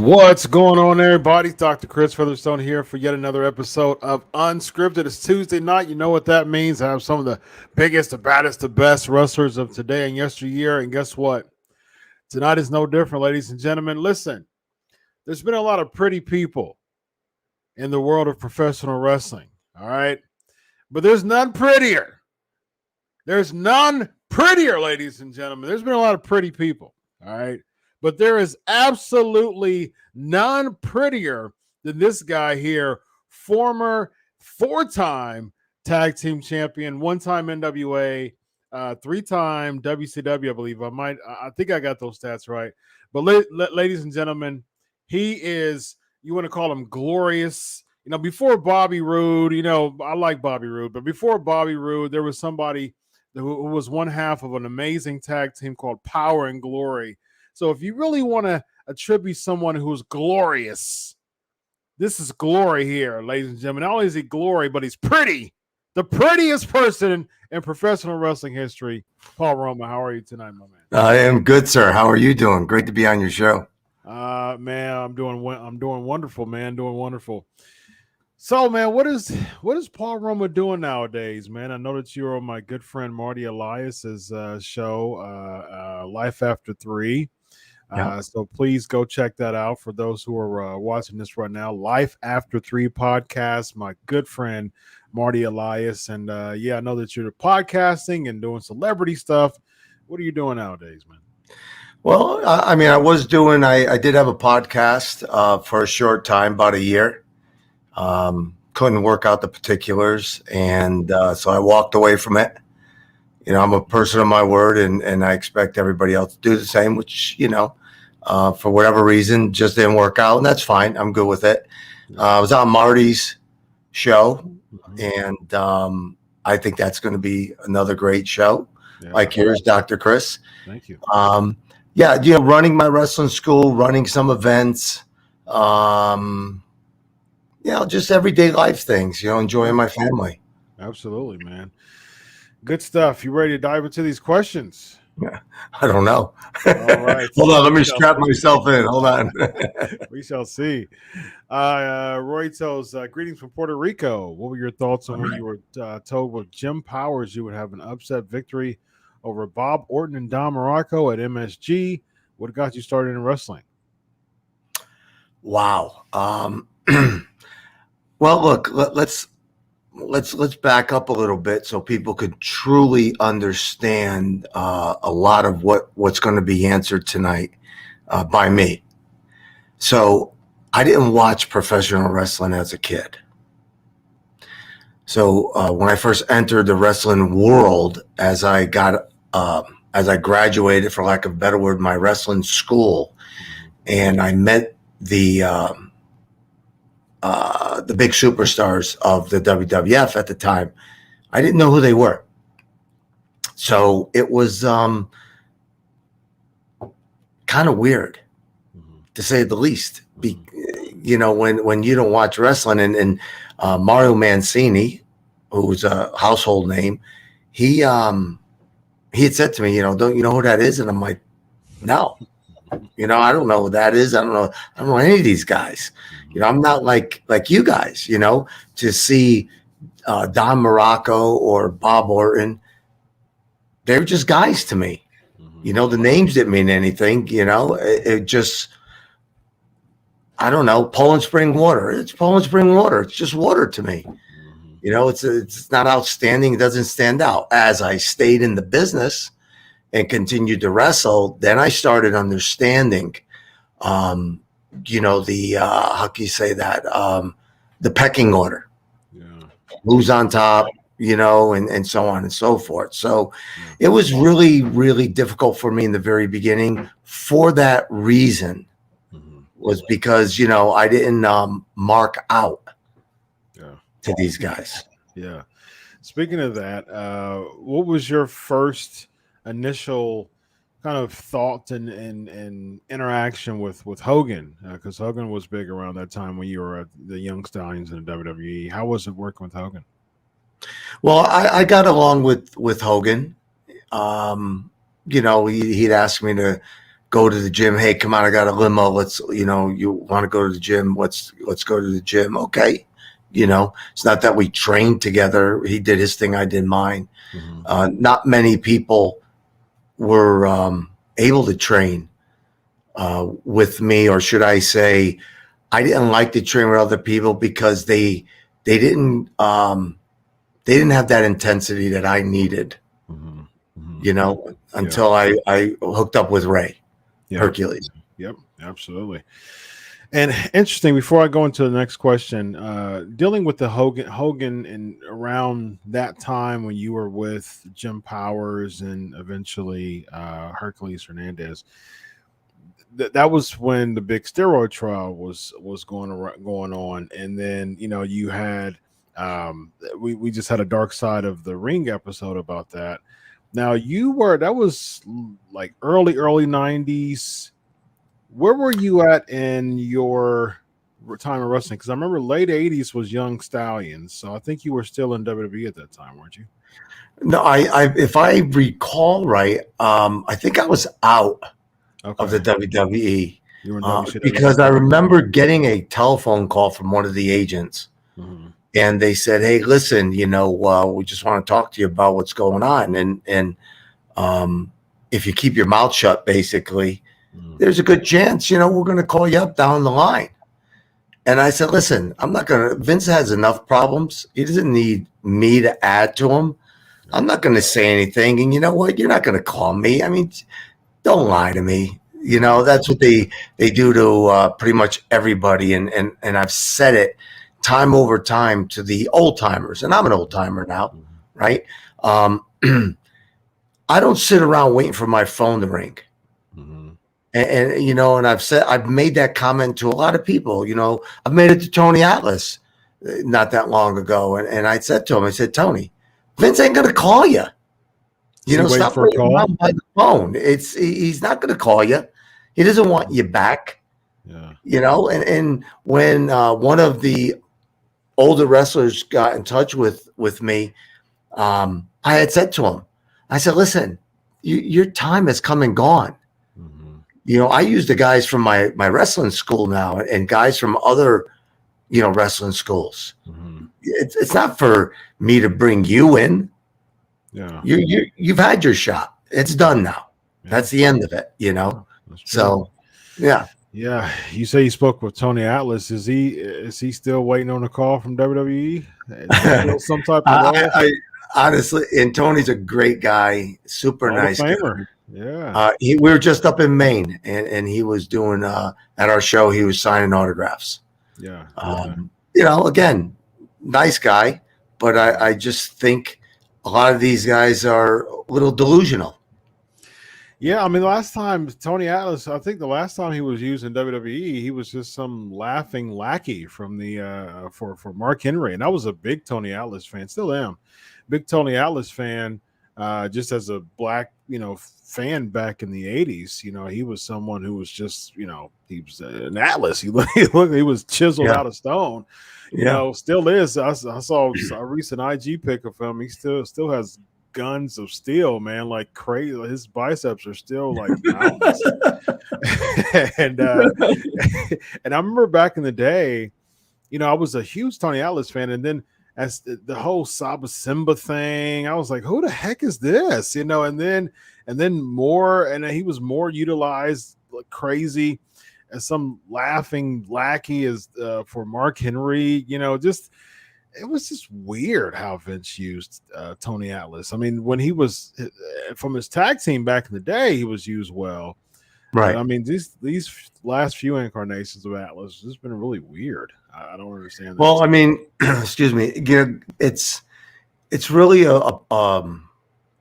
What's going on, everybody? Dr. Chris Featherstone here for yet another episode of Unscripted. It's Tuesday night. You know what that means. I have some of the biggest, the baddest, the best wrestlers of today and yesteryear. And guess what? Tonight is no different, ladies and gentlemen. Listen, there's been a lot of pretty people in the world of professional wrestling, all right? But there's none prettier. There's none prettier, ladies and gentlemen. There's been a lot of pretty people, all right? But there is absolutely none prettier than this guy here, former four-time tag team champion, one-time NWA, three-time WCW, I believe. I think I got those stats right. But ladies and gentlemen, he is, you want to call him glorious. You know, before Bobby Roode, you know, I like Bobby Roode, but before Bobby Roode, there was somebody who was one half of an amazing tag team called Power and Glory. So if you really want to attribute someone who's glorious, this is glory here, ladies and gentlemen. Not only is he glory, but he's pretty. The prettiest person in professional wrestling history. Paul Roma, how are you tonight, my man? I am good, sir. How are you doing? Great to be on your show. Man, I'm doing wonderful, man. Doing wonderful. So, man, what is Paul Roma doing nowadays, man? I know that you're on my good friend Marty Elias's show, Life After 3. So please go check that out for those who are watching this right now. Life After 3 podcast, my good friend Marty Elias. And I know that you're podcasting and doing celebrity stuff. What are you doing nowadays, man? Well, I did have a podcast for a short time, about a year. Couldn't work out the particulars. And so I walked away from it. You know, I'm a person of my word, and I expect everybody else to do the same, which, you know, for whatever reason, just didn't work out. And that's fine. I'm good with it. I was on Marty's show, and I think that's going to be another great show. Yeah, like here's Dr. Chris. Thank you. Running my wrestling school, running some events, just everyday life things, enjoying my family. Absolutely, man. Good stuff. You ready to dive into these questions? I don't know. All right. Hold on. Let me strap myself in. Hold on. We shall see. Roy tells, greetings from Puerto Rico. What were your thoughts on when you were told with Jim Powers you would have an upset victory over Bob Orton and Don Morocco at MSG? What got you started in wrestling? Wow. Well, look, let's let's back up a little bit so people could truly understand a lot of what's going to be answered tonight by me. So I didn't watch professional wrestling as a kid. So when I first entered the wrestling world, as I graduated, for lack of a better word, my wrestling school, and I met the big superstars of the WWF at the time, I didn't know who they were. So it was kind of weird, to say the least. When you don't watch wrestling, and Mario Mancini, who's a household name, he had said to me, don't you know who that is? And I'm like, no, I don't know who that is. I don't know any of these guys. I'm not like you guys, to see Don Morocco or Bob Orton. They're just guys to me. The names didn't mean anything. It just, I don't know, Poland Spring water. It's Poland Spring water. It's just water to me. It's not outstanding. It doesn't stand out. As I stayed in the business and continued to wrestle, then I started understanding, how can you say that? The pecking order. Yeah. Who's on top, and so on and so forth. So it was really, really difficult for me in the very beginning for that reason, was because, I didn't mark out to these guys. Yeah. Speaking of that, what was your first initial kind of thought and interaction with Hogan? Because Hogan was big around that time when you were at the Young Stallions in the WWE. How was it working with Hogan? Well, I got along with Hogan. He'd ask me to go to the gym. Hey, come on, I got a limo. Let's, you want to go to the gym? Let's go to the gym. Okay. It's not that we trained together. He did his thing, I did mine. Not many people were able to train with me, or should I say, I didn't like to train with other people because they didn't have that intensity that I needed. Until I hooked up with Ray, Hercules. Yep, absolutely. And interesting, before I go into the next question, dealing with the Hogan and around that time when you were with Jim Powers and eventually Hercules Hernandez, that was when the big steroid trial was going on. And then, you had we just had a Dark Side of the Ring episode about that. Now that was like early 90s. Where were you at in your time of wrestling? Because I remember late 80s was Young Stallions. So I think you were still in WWE at that time, weren't you? No, if I recall right, I think I was out of the WWE because I remember getting a telephone call from one of the agents. And they said, hey, listen, we just want to talk to you about what's going on. And if you keep your mouth shut, basically, there's a good chance, we're going to call you up down the line. And I said, listen, Vince has enough problems. He doesn't need me to add to him. I'm not going to say anything. And you know what? You're not going to call me. I mean, don't lie to me. That's what they do to pretty much everybody. And I've said it time over time to the old timers. And I'm an old timer now, right? I don't sit around waiting for my phone to ring. And and I've made that comment to a lot of people. I've made it to Tony Atlas not that long ago, and I said to him, I said, Tony, Vince ain't gonna call you. Stop waiting around by the phone. He's not gonna call you. He doesn't want you back. Yeah. And when one of the older wrestlers got in touch with me, I had said to him, I said, listen, your time has come and gone. I use the guys from my wrestling school now and guys from other, wrestling schools. It's not for me to bring you in. Yeah. You've had your shot. It's done now. Yeah. That's the end of it, So, yeah. Yeah, you say you spoke with Tony Atlas. Is he still waiting on a call from WWE? Is he still some type of role? I honestly, and Tony's a great guy, super Hall of nice guy. Famer. Yeah, We were just up in Maine, and he was doing at our show. He was signing autographs. yeah, yeah. Again, nice guy, but I just think a lot of these guys are a little delusional. Yeah, I mean, last time Tony Atlas, I think the last time he was used in WWE, he was just some laughing lackey from the for Mark Henry, and I was a big Tony Atlas fan, still am, big Tony Atlas fan. Just as a black, fan back in the '80s, he was someone who was just, he was an Atlas. He was chiseled Yeah, out of stone. yeah. Still is. I saw a recent IG pic of him. He still has guns of steel, man, like crazy. His biceps are still like mountains. and and I remember back in the day, I was a huge Tony Atlas fan, and then as the whole Saba Simba thing, I was like, who the heck is this? And then more, and he was more utilized like crazy as some laughing lackey as for Mark Henry, just it was just weird how Vince used Tony Atlas. I mean, when he was from his tag team back in the day, he was used well. But Right. I mean, these last few incarnations of Atlas has been really weird. I don't understand that. Well, I mean, excuse me. It's really a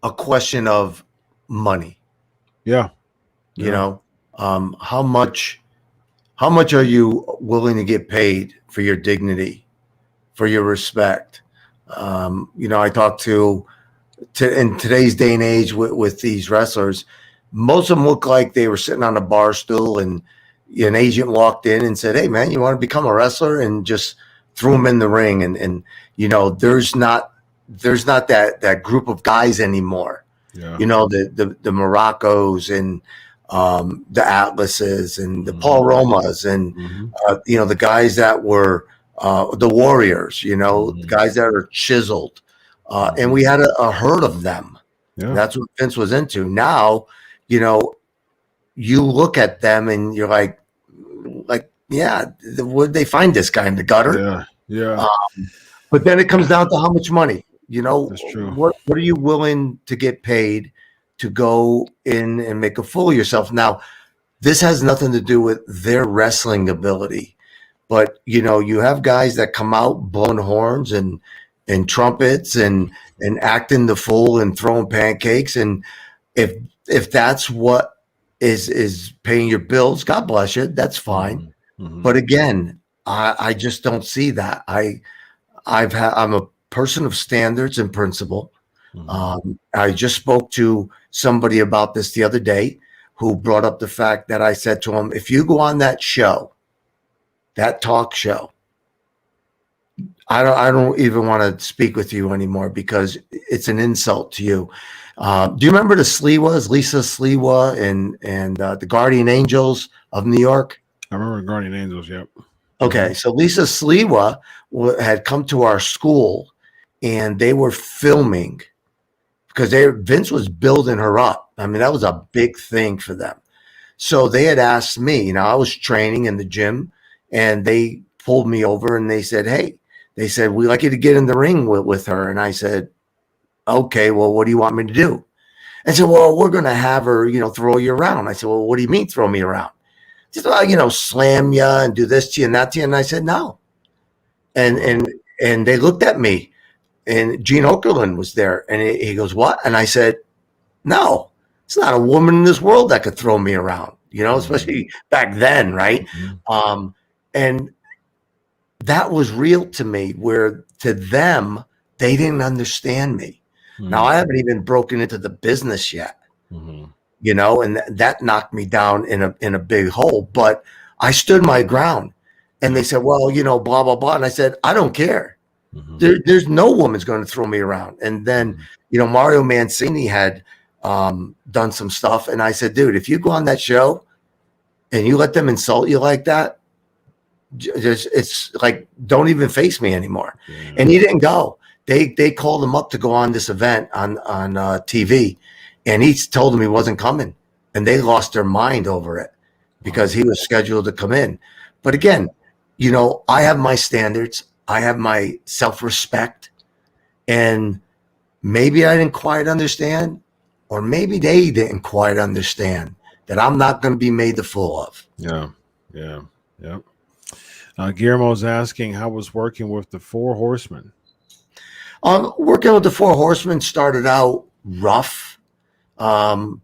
question of money. Yeah. You know, how much are you willing to get paid for your dignity, for your respect? I talk to in today's day and age with these wrestlers, most of them look like they were sitting on a bar stool and an agent walked in and said, "Hey man, you want to become a wrestler?" and just threw them in the ring. And there's not that group of guys anymore. Yeah. The Moroccos and the Atlases and the Paul Romas and the guys that were the Warriors, the guys that are chiseled. And we had a herd of them. Yeah. That's what Vince was into. Now, you look at them and you're like, yeah, would they find this guy in the gutter? Yeah. Yeah. But then it comes down to how much money. That's true. What are you willing to get paid to go in and make a fool of yourself? Now, this has nothing to do with their wrestling ability, but you have guys that come out blowing horns and trumpets and acting the fool and throwing pancakes, and if that's what is paying your bills, God bless you, that's fine. But again, I just don't see that. I'm a person of standards and principle. I just spoke to somebody about this the other day who brought up the fact that I said to him, if you go on that show, that talk show, I don't even want to speak with you anymore because it's an insult to you. Do you remember the Sliwas, Lisa Sliwa and the Guardian Angels of New York? I remember Guardian Angels. Yep. Okay, so Lisa Sliwa had come to our school, and they were filming because Vince was building her up. I mean, that was a big thing for them. So they had asked me. I was training in the gym, and they pulled me over and they said, "Hey," they said, "we'd like you to get in the ring with her." And I said, "Okay, well, what do you want me to do?" And said, "Well, we're going to have her, throw you around." I said, "Well, what do you mean throw me around?" She said, slam you and do this to you and that to you. And I said, "No." And they looked at me, and Gene Okerlund was there, and he goes, "What?" And I said, "No, it's not a woman in this world that could throw me around, especially back then, right?" And that was real to me, where to them, they didn't understand me. Now, I haven't even broken into the business yet, and that knocked me down in a big hole. But I stood my ground, and they said, "Well, blah, blah, blah." And I said, "I don't care. There's no woman's going to throw me around." And then, Mario Mancini had done some stuff. And I said, "Dude, if you go on that show and you let them insult you like that, it's like, don't even face me anymore." And he didn't go. They called him up to go on this event on TV, and he told them he wasn't coming, and they lost their mind over it. because he was scheduled to come in. But again, you know, I have my standards. I have my self-respect. And maybe I didn't quite understand, or maybe they didn't quite understand that I'm not going to be made the fool of. Yeah. Yeah. Yeah. Guillermo's asking, how was working with the Four Horsemen? Working with the Four Horsemen started out rough. Again,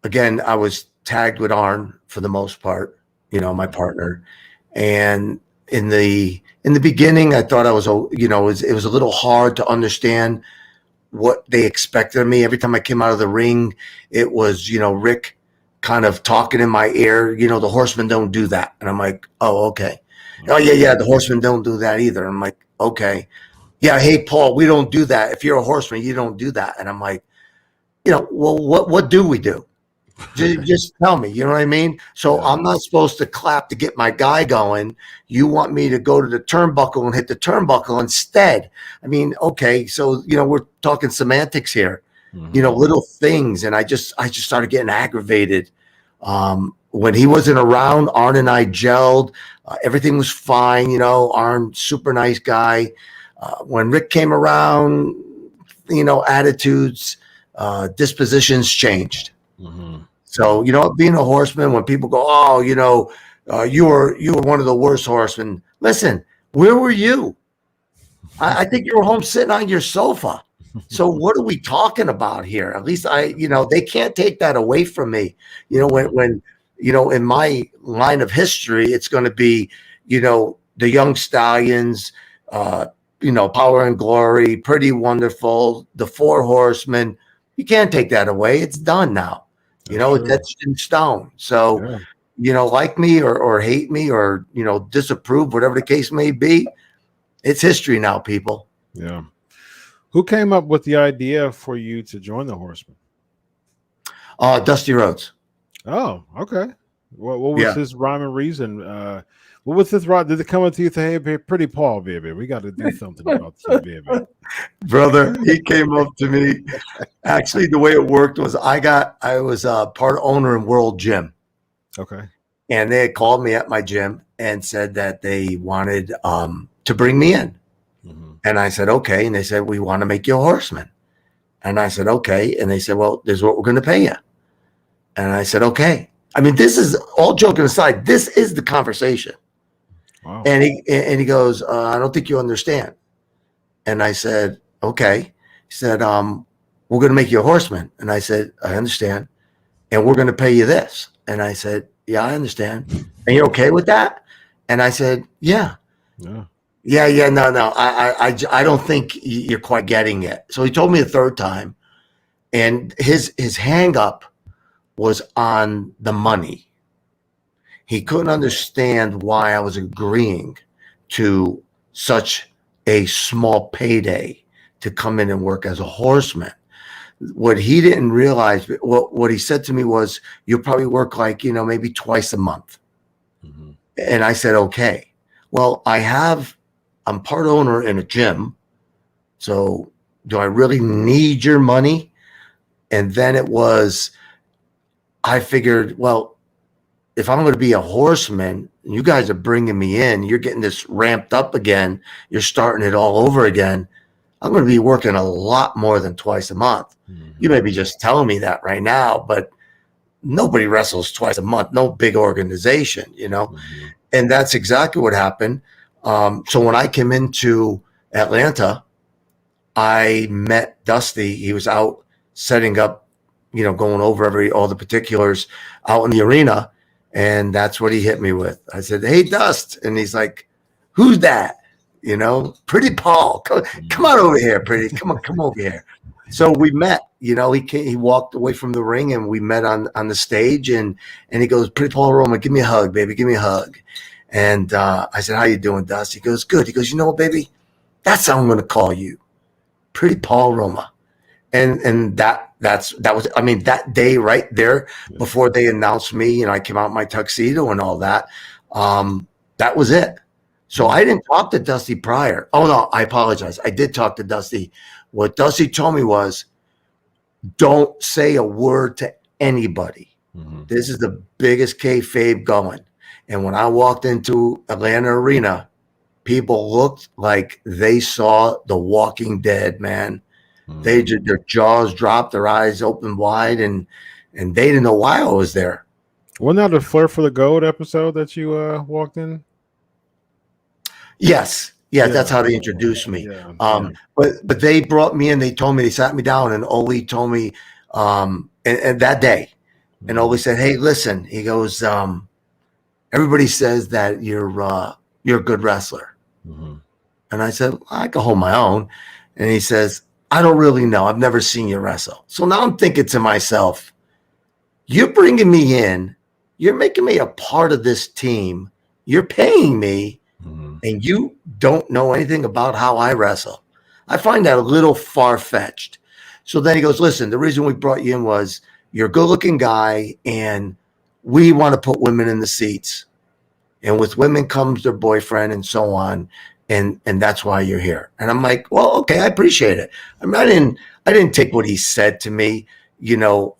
I was tagged with Arn for the most part, you know, my partner. And in the beginning, I thought I was, you know, it was a little hard to understand what they expected of me. Every time I came out of the ring, it was, you know, Rick kind of talking in my ear, you know, the Horsemen don't do that. And I'm like, oh, okay. Oh, yeah, the Horsemen don't do that either. I'm like, okay. Yeah, hey, Paul, we don't do that. If you're a Horseman, you don't do that. And I'm like, you know, well, what do we do? Just tell me, you know what I mean? So Yeah. I'm not supposed to clap to get my guy going. You want me to go to the turnbuckle and hit the turnbuckle instead. I mean, okay, so, you know, we're talking semantics here, you know, little things. And I just started getting aggravated. When he wasn't around, Arn and I gelled. Everything was fine. You know, Arn, super nice guy. When Rick came around, you know, attitudes, dispositions changed. So, you know, being a Horseman, when people go, oh, you know, you were one of the worst Horsemen. Listen, where were you? I think you were home sitting on your sofa. So what are we talking about here? At least you know, they can't take that away from me. You know, when you know, in my line of history, it's going to be, you know, the Young Stallions, you know, Power and Glory, Pretty Wonderful, the Four Horsemen. You can't take that away. It's done now. You know, it's etched in stone. So, you know, like me or hate me or, you know, disapprove, whatever the case may be, it's history now, people. Yeah. Who came up with the idea for you to join the Horsemen? Dusty Rhodes. Oh, okay. What was his rhyme and reason? What was his rhyme? Did it come up to you and say, hey, Pretty Paul, baby, we got to do something about you, baby? Brother, he came up to me. Actually, the way it worked was I was part owner in World Gym. Okay. And they had called me at my gym and said that they wanted to bring me in. And I said, okay. And they said, we want to make you a Horseman. And I said, okay. And they said, well, this is what we're going to pay you. And I said, okay. I mean, this is all joking aside. This is the conversation. Wow. And he goes, I don't think you understand. And I said, okay. He said, we're going to make you a Horseman. And I said, I understand. And we're going to pay you this. And I said, yeah, I understand. And you're okay with that? And I said, yeah. No. I don't think you're quite getting it. So he told me a third time, and his hang up was on the money. He couldn't understand why I was agreeing to such a small payday to come in and work as a Horseman. What he didn't realize, what he said to me was, you'll probably work like, you know, maybe twice a month. And I said, okay. Well, I'm part owner in a gym. So do I really need your money? And then I figured, well, if I'm going to be a Horseman, you guys are bringing me in, you're getting this ramped up again, you're starting it all over again, I'm going to be working a lot more than twice a month. You may be just telling me that right now, but nobody wrestles twice a month, no big organization, you know? And that's exactly what happened. So when I came into Atlanta, I met Dusty. He was out setting up, you know, going over all the particulars out in the arena. And that's what he hit me with. I said, hey, Dust. And he's like, who's that? You know, Pretty Paul. Come on over here, Pretty. Come over here. So we met, you know, he walked away from the ring and we met on the stage and he goes, Pretty Paul Roma, give me a hug, baby. Give me a hug. And I said, how you doing, Dust? He goes, good. He goes, you know what, baby? That's how I'm going to call you. Pretty Paul Roma. And that was, I mean, that day right there before they announced me, you know, I came out in my tuxedo and all that. That was it. So I didn't talk to Dusty prior. Oh, no, I apologize. I did talk to Dusty. What Dusty told me was, don't say a word to anybody Mm-hmm. This is the biggest kayfabe going. And when I walked into Atlanta Arena, people looked like they saw The Walking Dead, man. They just, their jaws dropped, their eyes opened wide, and they didn't know why I was there. Wasn't that the Flair for the Gold episode that you walked in? Yes. Yeah, that's how they introduced me. But they brought me in, they told me, they sat me down, and Ole told me, and that day, and Ole said, hey, listen, he goes, everybody says that you're a good wrestler. Mm-hmm. And I said, I can hold my own. And he says, I don't really know. I've never seen you wrestle. So now I'm thinking to myself, you're bringing me in, you're making me a part of this team, you're paying me, and you don't know anything about how I wrestle. I find that a little far-fetched. So then he goes, listen, the reason we brought you in was you're a good-looking guy, and we want to put women in the seats. And with women comes their boyfriend and so on. And that's why you're here. And I'm like, well, okay, I appreciate it. I mean, I didn't take what he said to me, the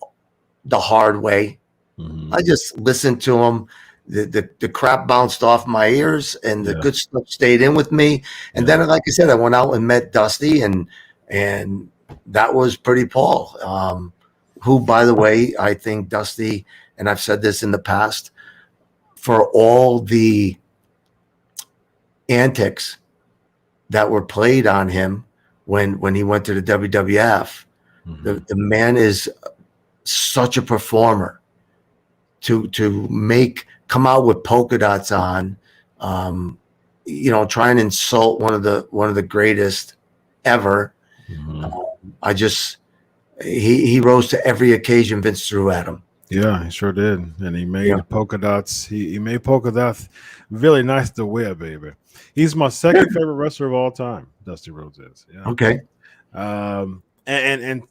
hard way. Mm-hmm. I just listened to him. The crap bounced off my ears, and the good stuff stayed in with me. And then, like I said, I went out and met Dusty, and that was pretty Paul, who, by the way, I think Dusty, and I've said this in the past, for all the antics that were played on him when he went to the WWF, the man is such a performer. To come out with polka dots on, try and insult one of the greatest ever. He rose to every occasion Vince threw at him. Yeah, he sure did. And he made polka dots. He made polka dots really nice to wear, baby. He's my second favorite wrestler of all time, Dusty Rhodes is. Yeah. Okay. And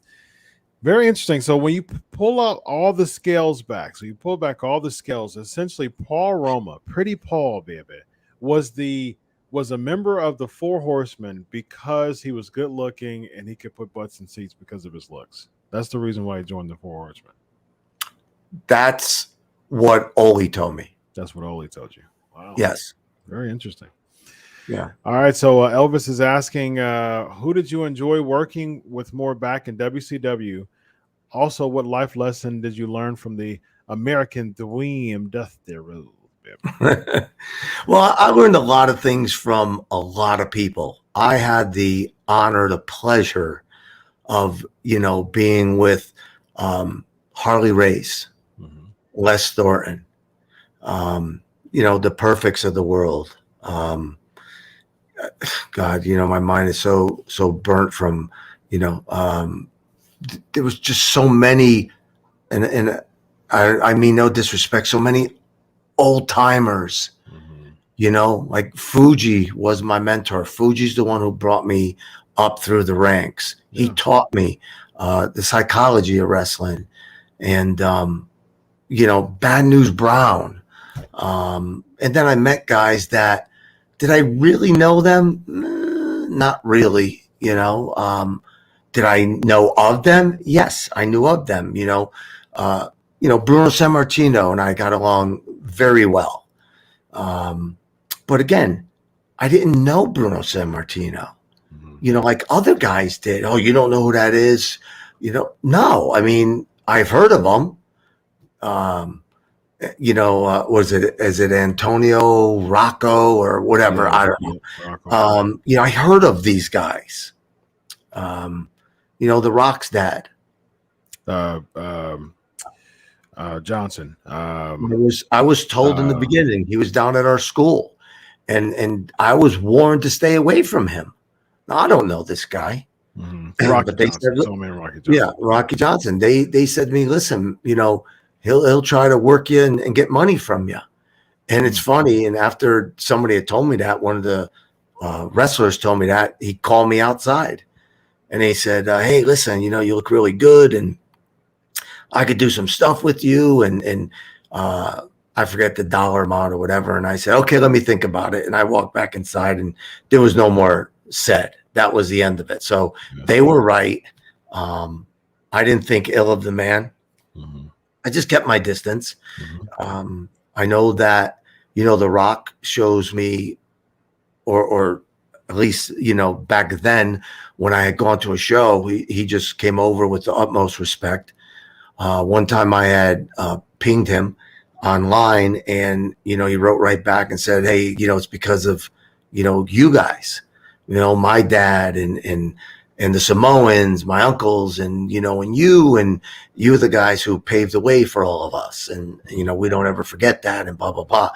very interesting. So when you pull out all the scales back, so you pull back all the scales, essentially Paul Roma, Pretty Paul, baby, was a member of the Four Horsemen because he was good looking and he could put butts in seats because of his looks. That's the reason why he joined the Four Horsemen. That's what Ole told me. That's what Ole told you. Wow. Yes. Very interesting. Yeah. All right. So Elvis is asking, who did you enjoy working with more back in WCW? Also, what life lesson did you learn from the American Dream, Dusty Rhodes? Well, I learned a lot of things from a lot of people. I had the honor, the pleasure of, being with Harley Race, Les Thornton, the perfects of the world. God, my mind is so burnt from, there was just so many, and I mean no disrespect, so many old timers. Like Fuji was my mentor. Fuji's the one who brought me up through the ranks. He taught me the psychology of wrestling, and Bad News Brown. And then I met guys that, did I really know them? Not really. Did I know of them? Yes, I knew of them. Bruno Sammartino and I got along very well. But again, I didn't know Bruno Sammartino, like other guys did. Oh, you don't know who that is? No, I mean, I've heard of him. Is it Antonio Rocco or whatever? I don't know. I heard of these guys. The Rock's dad. Johnson. I was told in the beginning he was down at our school, and I was warned to stay away from him. Now, I don't know this guy. Rocky Johnson. Yeah, Rocky Johnson. They said to me, listen, he'll try to work you and get money from you. And it's funny. And after somebody had told me that, one of the wrestlers told me that, he called me outside and he said, hey, listen, you look really good and I could do some stuff with you. And I forget the dollar amount or whatever. And I said, okay, let me think about it. And I walked back inside and there was no more said. That was the end of it. So they were right. I didn't think ill of the man. I just kept my distance. Mhm. I know that, The Rock shows me, or at least, back then when I had gone to a show, he just came over with the utmost respect. One time I had pinged him online, and, he wrote right back and said, hey, it's because of, you guys, my dad and the Samoans, my uncles, and, and you the guys who paved the way for all of us. And, we don't ever forget that, and blah, blah, blah.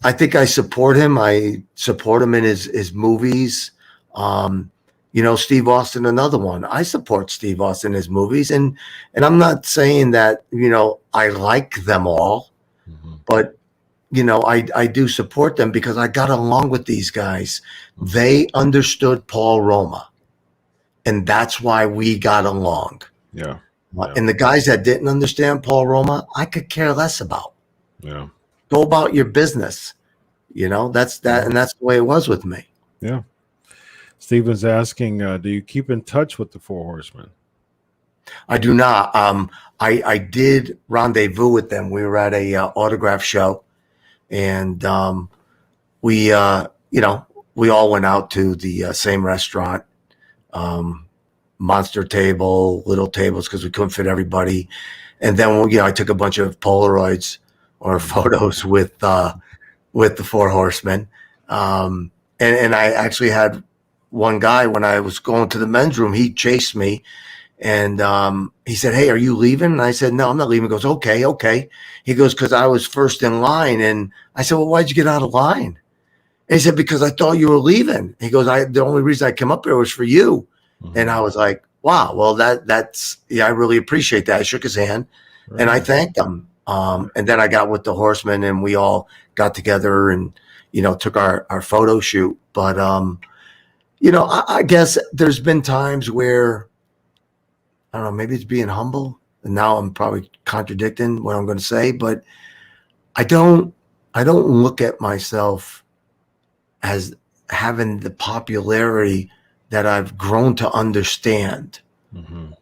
I think I support him. I support him in his movies. Steve Austin, another one. I support Steve Austin in his movies, and I'm not saying that I like them all, Mhm. but I do support them because I got along with these guys. Mhm. They understood Paul Roma, and that's why we got along. Yeah. Yeah. And the guys that didn't understand Paul Roma, I could care less about. Yeah. Go about your business. That's that, and that's the way it was with me. Yeah. Steven's asking, do you keep in touch with the Four Horsemen? I do not. I did rendezvous with them. We were at a autograph show, and we we all went out to the same restaurant, monster table, little tables because we couldn't fit everybody. And then I took a bunch of Polaroids or photos with the Four Horsemen. And I actually had one guy when I was going to the men's room. He chased me. And he said, hey, are you leaving? And I said, no, I'm not leaving. He goes, okay, okay. He goes, because I was first in line. And I said, well, why'd you get out of line? And he said, because I thought you were leaving. He goes, the only reason I came up here was for you. Mhm. And I was like, wow, well, that's, I really appreciate that. I shook his hand and I thanked him. And then I got with the Horsemen and we all got together and, took our photo shoot. But, I guess there's been times where, I don't know, maybe it's being humble. And now I'm probably contradicting what I'm going to say, but I don't look at myself as having the popularity that I've grown to understand. Mhm.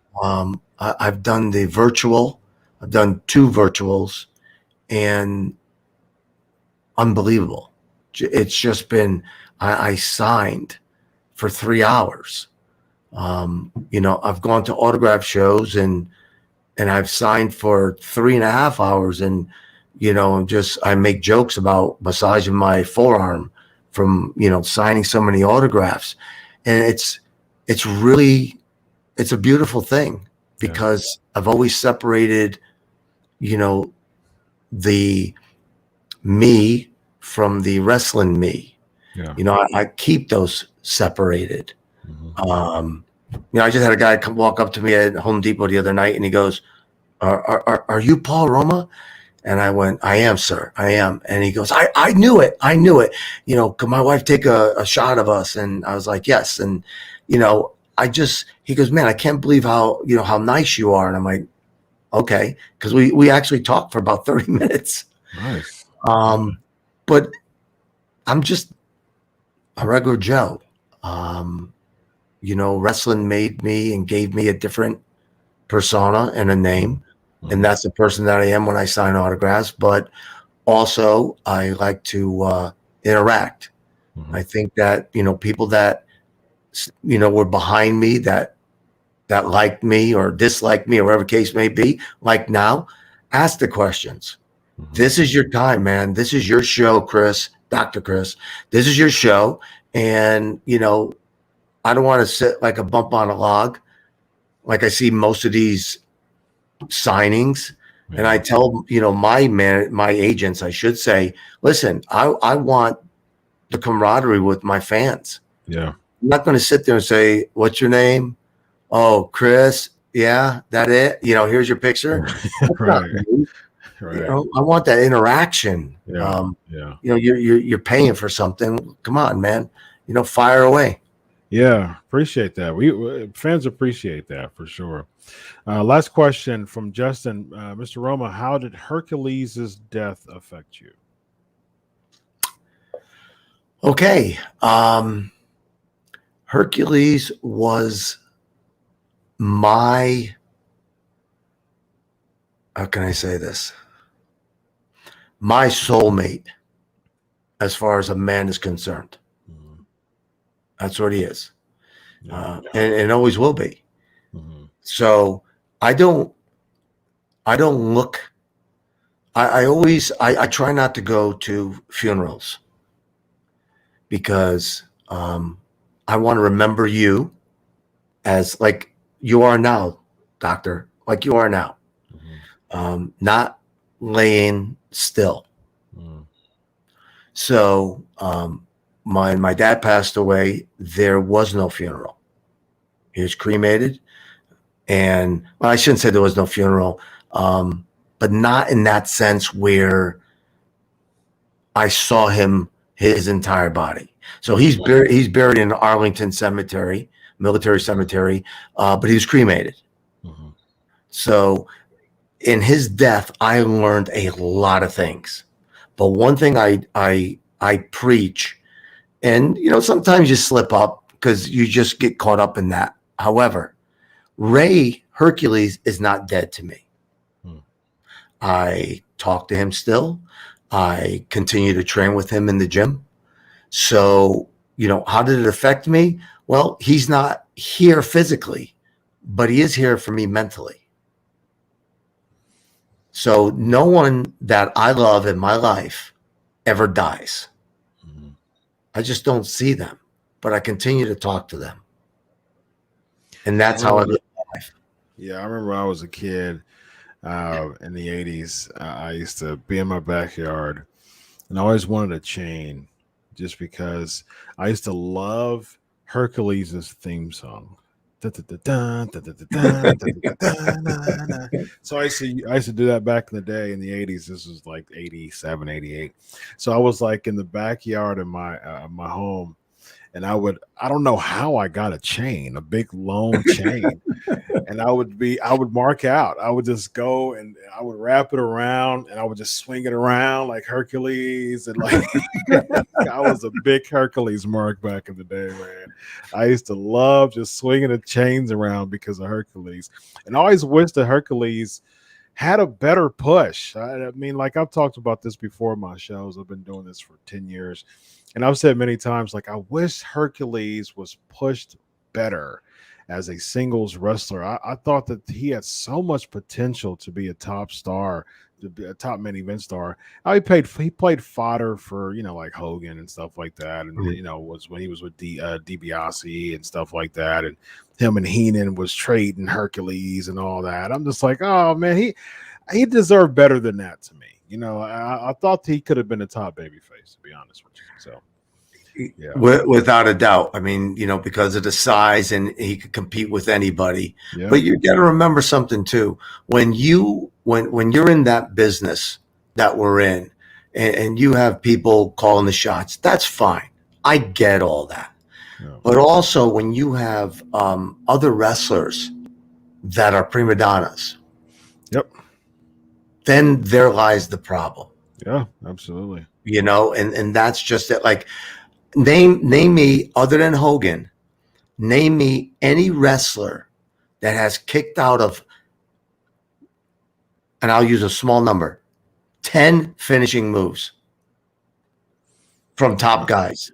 I've done the virtual, I've done 2 virtuals, and unbelievable. It's just been, I signed for 3 hours. I've gone to autograph shows and I've signed for 3.5 hours, and just I make jokes about massaging my forearm from signing so many autographs, and it's really it's a beautiful thing Yeah. because I've always separated the me from the wrestling me. Yeah. I keep those separated. Mhm. I just had a guy walk up to me at Home Depot the other night, and he goes, are you Paul Roma? And I went, I am, sir. I am. And he goes, I knew it. I knew it. Could my wife take a shot of us? And I was like, yes. And, he goes, man, I can't believe how nice you are. And I'm like, okay. Cause we actually talked for about 30 minutes. Nice. But I'm just a regular Joe. Wrestling made me and gave me a different persona and a name. And that's the person that I am when I sign autographs. But also, I like to interact. Mhm. I think that people that were behind me, that liked me or disliked me or whatever case may be, like now, ask the questions. Mhm. This is your time, man. This is your show, Chris, Dr. Chris. This is your show, and I don't want to sit like a bump on a log, like I see most of these signings. And I tell my agents, I should say, listen, I want the camaraderie with my fans. Yeah. I'm not going to sit there and say, what's your name? Oh, Chris. Yeah, that it. Here's your picture. That's not Right. me. Right. I want that interaction. Yeah. Yeah. You're paying for something. Come on, man. Fire away. Yeah. Appreciate that. Fans appreciate that for sure. Last question from Justin. Mr. Roma, how did Hercules' death affect you? Okay. Hercules was my, how can I say this? My soulmate, as far as a man is concerned. Mhm. That's what he is. Yeah. And always will be. Mhm. So I don't look, I try not to go to funerals because I want to remember you as like you are now, doctor, like you are now, Mhm. not laying still. Mhm. So my dad passed away. There was no funeral. He was cremated, and well, I shouldn't say there was no funeral, but not in that sense where I saw his entire body. So he's buried in Arlington Cemetery, military cemetery, but he was cremated. Mhm. So in his death, I learned a lot of things. But one thing I preach, and sometimes you slip up because you just get caught up in that. However, Ray Hercules is not dead to me. Mhm. I talk to him still. I continue to train with him in the gym. So, how did it affect me? Well, he's not here physically, but he is here for me mentally. So, no one that I love in my life ever dies. Mhm. I just don't see them, but I continue to talk to them. And I that's how I remember, live my life. yeah, I remember when I was a kid in the 80s. I used to be in my backyard and I always wanted a chain just because I used to love Hercules' theme song. Da-da-da-da, da-da-da-da, da-da-da-da-da-da. So I used to do that back in the day in the 80s. This was like 87, 88. So I was like in the backyard of my home, and I don't know how I got a chain, a big long chain, and I would mark out. I would just go and I would wrap it around and I would just swing it around like Hercules and like I was a big Hercules mark back in the day, man. I used to love just swinging the chains around because of Hercules, and I always wished that Hercules had a better push. I mean, like I've talked about this before in my shows. I've been doing this for 10 years, and I've said many times, like I wish Hercules was pushed better as a singles wrestler. I thought that he had so much potential to be a top star, to be a top main event star. He played fodder for like Hogan and stuff like that, and was when he was with DiBiase and stuff like that, and him and Heenan was trading Hercules and all that. I'm just like, oh man, he deserved better than that to me. I thought he could have been a top babyface, to be honest with you. So yeah, Without a doubt. I mean, because of the size and he could compete with anybody. yeah, But you got to remember something too. When you're in that business that we're in, and you have people calling the shots, that's fine. I get all that. yeah, But also when you have other wrestlers that are prima donnas, yep, then there lies the problem. yeah, absolutely. And that's just it. Like name me other than Hogan. Name me any wrestler that has kicked out of, and I'll use a small number, 10 finishing moves from top guys.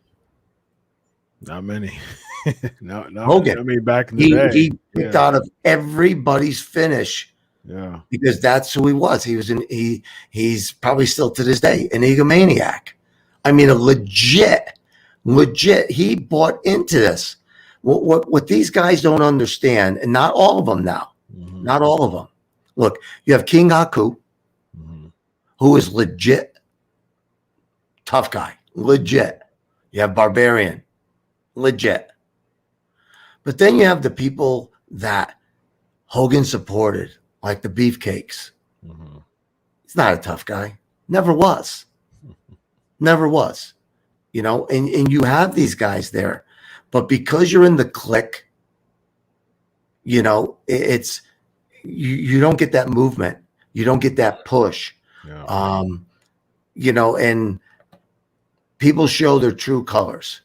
Not many. No, no. Hogan, I mean, back in the he day, kicked yeah, out of everybody's finish yeah, because that's who he was. He's probably still to this day an egomaniac. I mean, a legit. He bought into this. What these guys don't understand, and not all of them now, hmm not all of them. Look, you have King Haku, hmm who is legit tough guy, legit. You have Barbarian, legit. But then you have the people that Hogan supported, like the Beefcakes. hmm He's not a tough guy. Never was. Never was. And you have these guys there. But because you're in the clique, it's you don't get that movement. You don't get that push. yeah, Um, and people show their true colors.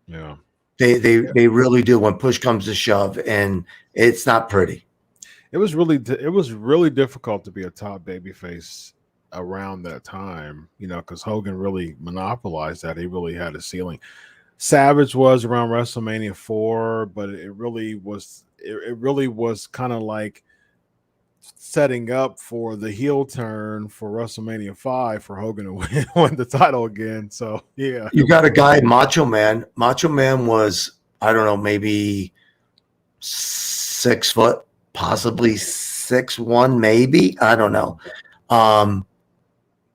yeah. They really do when push comes to shove, and it's not pretty. It was really difficult to be a top babyface around that time, because Hogan really monopolized that. He really had a ceiling. Savage was around WrestleMania 4, but it really was kind of like setting up for the heel turn for WrestleMania 5 for Hogan to win the title again. So yeah, You got a guy, Macho Man. Macho Man was, I don't know, maybe 6 foot, possibly 6'1", maybe. I don't know.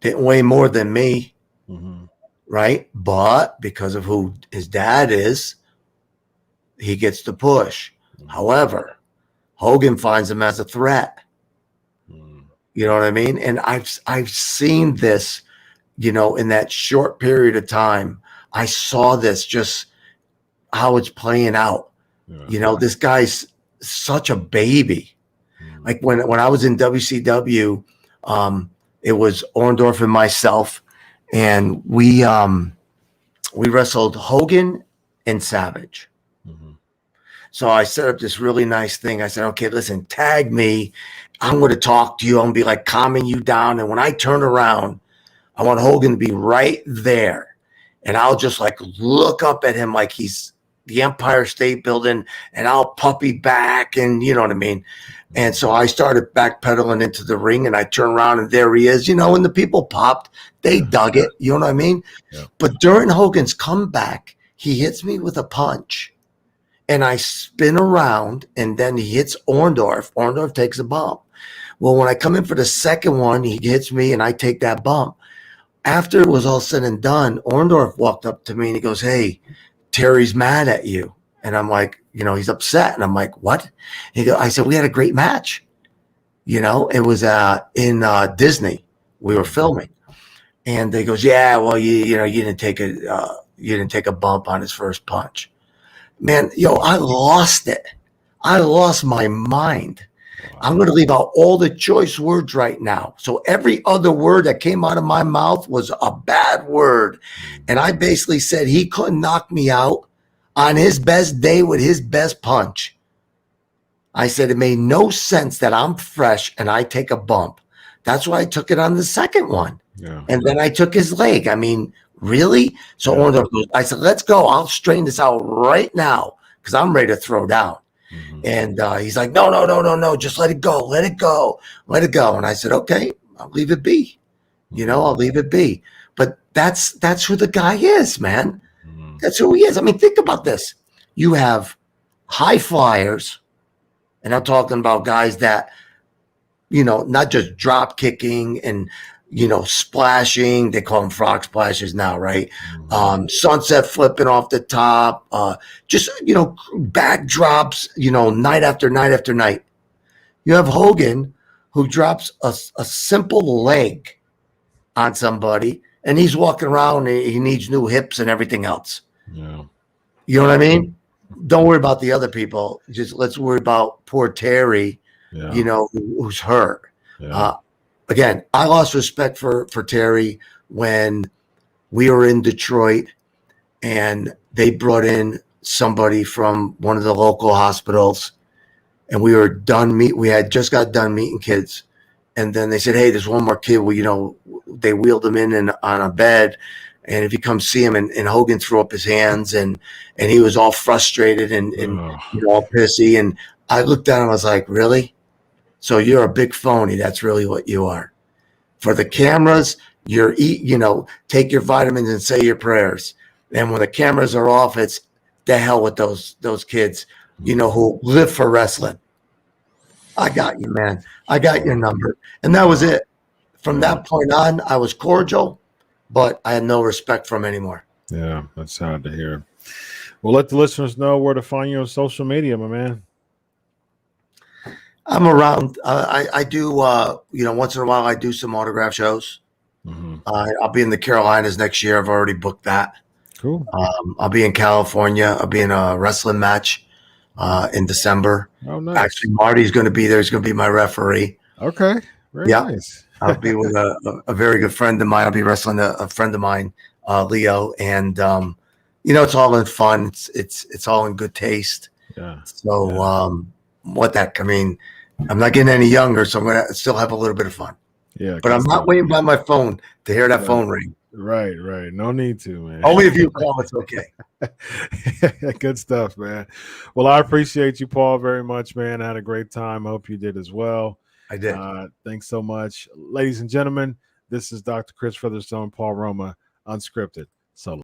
Didn't weigh more than me, right? But because of who his dad is, he gets the push. However, Hogan finds him as a threat. You know what I mean? And I've seen this, in that short period of time. I saw this, just how it's playing out. Yeah. This guy's such a baby. Like when I was in WCW, it was Orndorff and myself, and we wrestled Hogan and Savage. So I set up this really nice thing. I said, okay, listen, tag me. I'm going to talk to you. I'm going to be like calming you down. And when I turn around, I want Hogan to be right there. And I'll just like look up at him like he's the Empire State Building, and I'll puppy back, and you know what I mean? And so I started backpedaling into the ring, and I turn around and there he is, and the people popped, they dug it. You know what I mean? Yeah. But during Hogan's comeback, he hits me with a punch. And I spin around, and then he hits Orndorff. Orndorff takes a bump. Well, when I come in for the second one, he hits me, and I take that bump. After it was all said and done, Orndorff walked up to me, and he goes, "Hey, Terry's mad at you." And I'm like, he's upset. And I'm like, what? I said, we had a great match. It was in Disney. We were filming. And they goes, yeah, well, you didn't take a bump on his first punch. Man, I lost it. I lost my mind. Wow. I'm going to leave out all the choice words right now. So every other word that came out of my mouth was a bad word. And I basically said he couldn't knock me out on his best day with his best punch. I said it made no sense that I'm fresh and I take a bump. That's why I took it on the second one. Yeah. And then I took his leg. I mean, really? So I said, let's go. I'll straighten this out right now because I'm ready to throw down. And he's like, no. Just let it go. Let it go. Let it go. And I said, okay, I'll leave it be. I'll leave it be. But that's who the guy is, man. That's who he is. I mean, think about this. You have high flyers, and I'm talking about guys that, not just drop kicking and, splashing. They call them frog splashes now, right? Sunset flipping off the top, just, backdrops, night after night after night. You have Hogan, who drops a simple leg on somebody, and he's walking around and he needs new hips and everything else. Yeah. You know what I mean? Don't worry about the other people. Just let's worry about poor Terry, who's hurt. Yeah. Again, I lost respect for Terry when we were in Detroit and they brought in somebody from one of the local hospitals, and we were done we had just got done meeting kids. And then they said, hey, there's one more kid. Well, they wheeled him in on a bed. And if you come see him, and Hogan threw up his hands, and he was all frustrated and all pissy. And I looked at him, I was like, really? So you're a big phony. That's really what you are. For the cameras, take your vitamins and say your prayers. And when the cameras are off, it's the hell with those kids, who live for wrestling. I got you, man. I got your number. And that was it. From that point on, I was cordial, but I had no respect for him anymore. Yeah, that's sad to hear. Well, let the listeners know where to find you on social media, my man. I'm around. I do, once in a while, I do some autograph shows. I'll be in the Carolinas next year. I've already booked that. Cool. I'll be in California. I'll be in a wrestling match in December. Oh, nice. Actually, Marty's going to be there. He's going to be my referee. Okay. Very nice. I'll be with a very good friend of mine. I'll be wrestling a friend of mine, Leo, and it's all in fun. It's all in good taste. Yeah. So, Yeah. I'm not getting any younger, so I'm going to still have a little bit of fun. Yeah. But I'm not waiting by my phone to hear that Right. phone ring. Right. No need to, man. Only if you call, it's okay. Good stuff, man. Well, I appreciate you, Paul, very much, man. I had a great time. I hope you did as well. I did. Thanks so much. Ladies and gentlemen, this is Dr. Chris Featherstone, Paul Roma, Unscripted. So